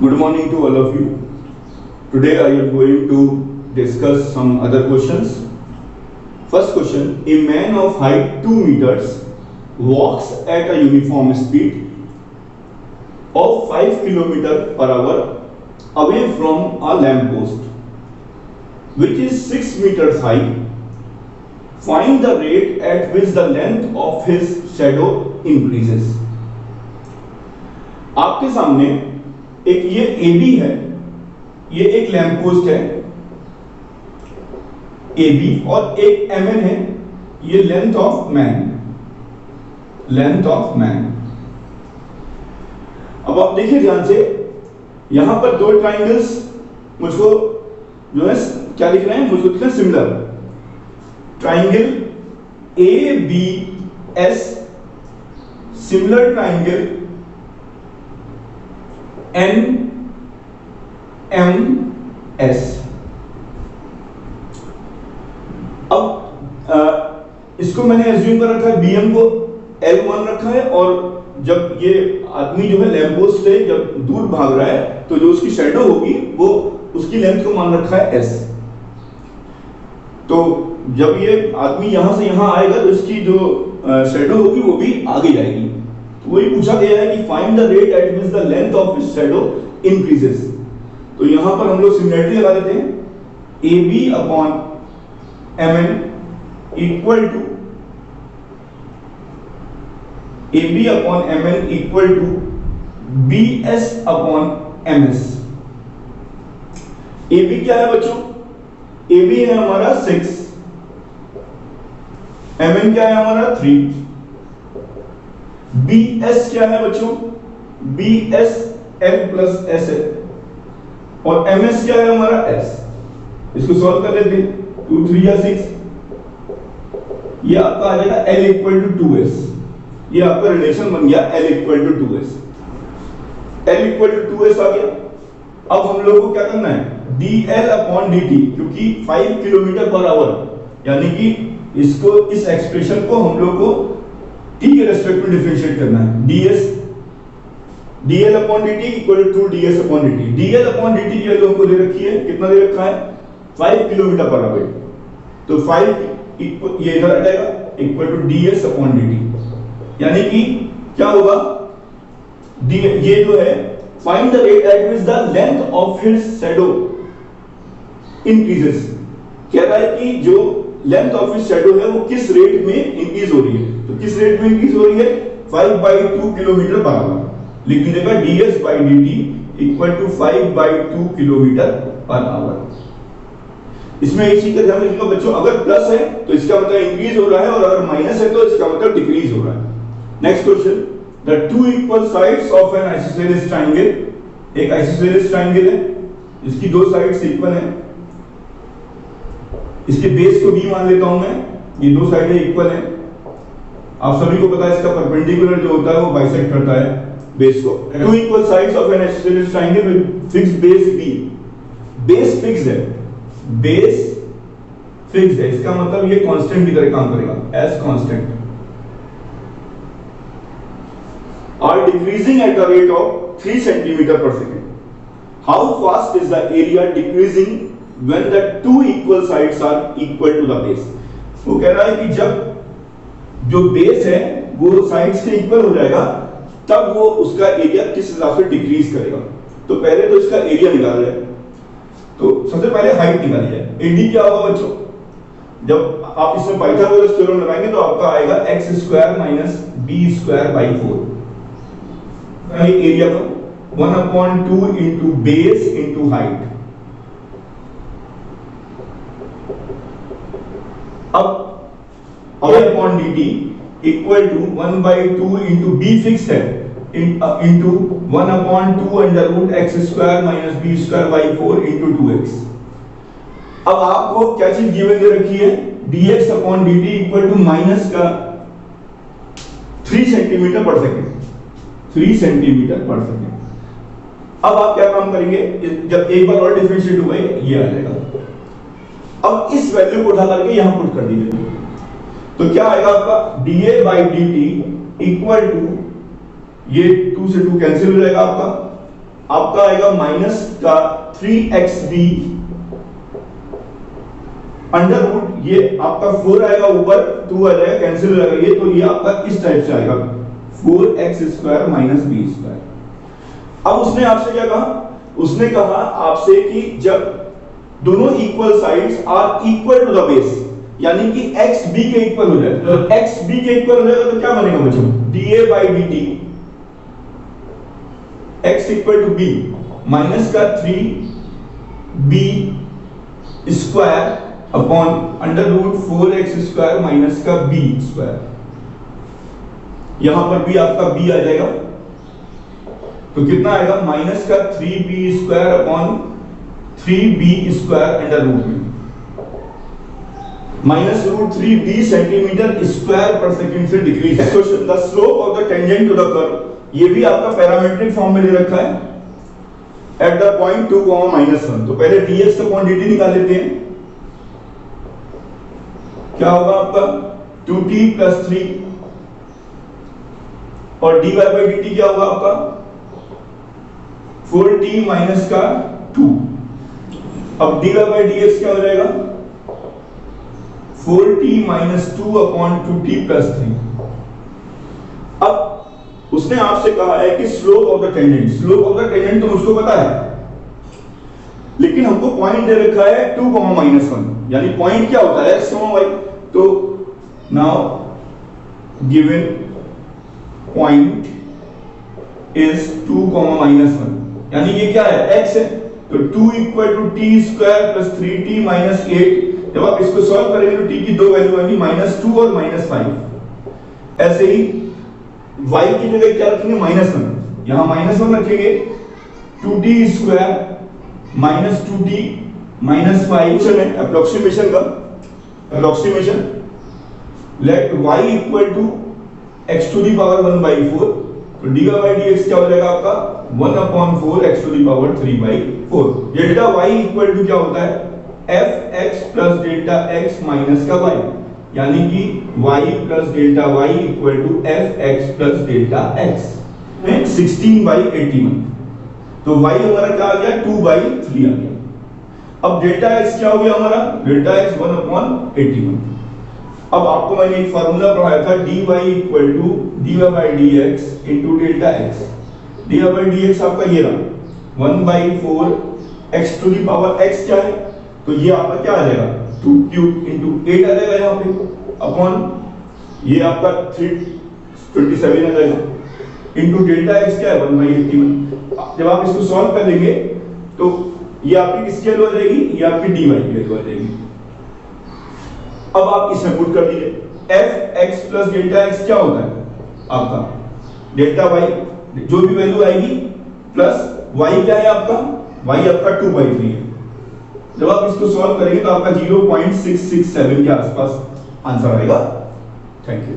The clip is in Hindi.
Good morning to all of you. Today I am going to discuss some other questions. First question, a man of height 2 meters walks at a uniform speed of 5 km per hour away from a lamp post which is 6 meters high. Find the rate at which the length of his shadow increases. आपके सामने एक ये AB है, ये एक लैंप पोस्ट है AB और एक MN है, ये लेंथ ऑफ मैन। अब आप देखिए ध्यान से, यहां पर दो ट्राइंगल्स मुझको जो है क्या लिख रहे हैं, मुझको लिख रहे हैं similar. Triangle ABS similar triangle NMS। अब इसको मैंने एज्यूम कर रखा है, BM को L1 रखा है, और जब ये आदमी जो है लैंप पोस्ट से जब दूर भाग रहा है तो जो उसकी शैडो होगी वो उसकी लेंथ को मान रखा है S। तो जब ये आदमी यहां से यहां आएगा तो इसकी जो शैडो होगी वो भी आगे जाएगी। तो वही पूछा गया है कि find the rate at which the length of his shadow increases. तो यहां पर हम लोग सिमिलरिटी लगा देते हैं, AB upon MN equal to AB upon MN equal to BS upon MS। AB क्या है बच्चों? AB है हमारा 6, MN क्या है हमारा 3, BS क्या है बच्चों? BS L प्लस S है, और MS क्या है हमारा S। इसको सॉल्व कर लेते हैं, 2 3 या 6, ये आपका आ जाएगा L इक्वल टू 2S। ये आपका रिलेशन बन गया L equal to 2S। L equal to 2S आ गया। अब हम लोगों को क्या करना है, DL अपॉन DT, क्योंकि 5 किलोमीटर पर आवर, यानी कि इसको इस एक्सप्रेशन को हम लोग को T के रेस्पेक्ट में डिफरेंशिएट करना है। DL upon DT equal to DS upon DT। DL upon DT ये लोगों को दे रखी है, कितना दे रखा है, 5 किलोमीटर पर आवर। तो 5 ये इधर आ जाएगा equal to DS upon DT, यानी कि क्या होगा, ये जो है find the rate at which the length of his shadow increases. कह रहा है कि जो लेंथ ऑफ हिज शैडो है वो किस रेट में इंक्रीज हो रही है। तो किस रेट में इंक्रीज हो रही है, 5/2 किलोमीटर पर आवर। लिख दीजिएगा DS by DT equal to 5/2 kilometre per hour. इसमें एक चीज का ध्यान रखिएगा बच्चों, अगर प्लस है तो इसका मतलब इंक्रीज हो रहा है, और अगर माइनस है तो इसका मतलब डिक्रीज हो रहा है। Next question, the two equal sides of an isosceles triangle. एक आइसोसेलेस ट्रायंगल है, इसकी दो साइड्स इक्वल हैं। इसके बेस को B मान लेता हूं मैं, ये दो साइडें इक्वल हैं। आप सभी को पता है इसका परपेंडिकुलर जो होता है वो बाइसेक्ट करता है बेस को। Two equal sides of an isosceles triangle with fixed base B। Base fixed है, बेस फिक्स्ड है, इसका मतलब ये कांस्टेंट की तरह काम करेगा, as constant. Are decreasing at the rate of 3 centimetre per second. How fast is the area decreasing when the two equal sides are equal to the base। वो कह रहा है कि जब जो बेस है वो साइड्स के इक्वल हो जाएगा तब वो उसका एरिया किस हिसाब से डिक्रीज करेगा। तो पहले तो इसका एरिया निकाल जाए, तो सबसे पहले हाइट निकाली जाए। AD क्या होगा बच्चों, जब आप इसमें पाइथागोरस थ्योरम लगाएंगे तो आपका आएगा x² माइनस b²/4। एरिया का 1/2 इंटू बेस इंटू हाइट। अब upon DT equal to 1/2 into B fix है into 1/2 under root x² minus b²/4 into 2x। अब आपको क्या चीज गिवन दे रखी है, dx upon dt equal to minus का 3 centimetre per second. 3 centimetre per second. अब आप क्या काम करेंगे, जब एक बार और डिफरेंशिएट हुआ ये आ जाएगा। अब इस वैल्यू को उठा करके यहां पुट कर दीजिए, तो क्या आएगा आपका dA by dt equal to, ये 2 से 2 कैंसिल हो जाएगा आपका, आपका आएगा माइनस का 3xb अंडर रूट, ये आपका 4 आएगा ऊपर, 2 आ जाएगा, कैंसिल हो जाएगा ये, तो ये आपका इस टाइप से आएगा 4x square minus B square. अब उसने आपसे क्या कहा, उसने कहा आपसे कि जब दोनों equal sides are equal to the base, यानी कि x b के इक्वल हो जाए, तो x b के इक्वल हो जाएगा तो क्या बनेगा बच्चों, dA by dt x equal to b minus का 3b square upon under root 4x square minus का b स्क्वायर। यहां पर भी आपका b आ जाएगा, तो कितना आएगा, माइनस का 3b square upon 3b square under root में minus root 3b centimetre square per second से डिक्रीज है। Question, the slope of the tangent to the curve, ये भी आपका पैरामीट्रिक फॉर्म में दे रखा है, एट द पॉइंट 2, -1। तो पहले dx का पॉइंट dt निकाल लेते हैं, क्या होगा आपका 2t + 3 और dy by dt क्या होगा आपका 4t माइनस का 2। अब dy by dx क्या हो जाएगा 4t माइनस 2 अपॉन 2t + 3। अब उसने आपसे कहा है कि slope of the tangent, slope of the tangent तो मुझको पता है, लेकिन हमको पॉइंट दे रखा है 2, -1, यानी पॉइंट क्या होता है x, y। तो नाउ गिवन पॉइंट इज 2, -1, यानी ये क्या है x है, तो 2 = t स्क्वायर + 3t - 8। जब आप इसको सॉल्व करेंगे तो t की दो वैल्यू आएंगी -2 और -5। ऐसे ही y की जगह क्या रखेंगे, -1, यहां -1 रखेंगे, 2t स्क्वायर -2t -5 अप्रोक्सीमेशन का approximation, late y = x to the power 1/4, तो dy by dx क्या हो जाएगा आपका 1/4 x to the power 3/4। Delta y equal to क्या होता है fx plus delta x minus का y, यानी कि y plus delta y equal to fx plus delta x में 16/81। तो y हमारा क्या आ गया 2/3 आ गया। अब डेल्टा x क्या हो गया हमारा, डेल्टा x 1/81। अब आपको मैंने एक फार्मूला पढ़ाया था dy equal to dy by dx into delta x। dy by dx आपका ये रहा 1/4 x to the power x क्या है, तो ये आपका क्या आ जाएगा 2³ इनटू 8 आ जाएगा यहाँ पे, अपॉन ये आपका 327 आ जाएगा, इनटू डेल्टा x क्या है 1/81। जब आप इसको सॉल्व कर लेंगे तो ये आपकी किसकी वैल्यू आ जाएगी, ये आपकी dy की वैल्यू आ जाएगी। अब आप इसमें पुट कर दीजिए fx प्लस डेल्टा x क्या होता है आपका डेल्टा y, जो भी वैल्यू आएगी प्लस y क्या है आपका, y आपका 2/3 है। जब आप इसको सॉल्व करेंगे तो आपका 0.667 के आसपास आंसर आएगा। Thank you.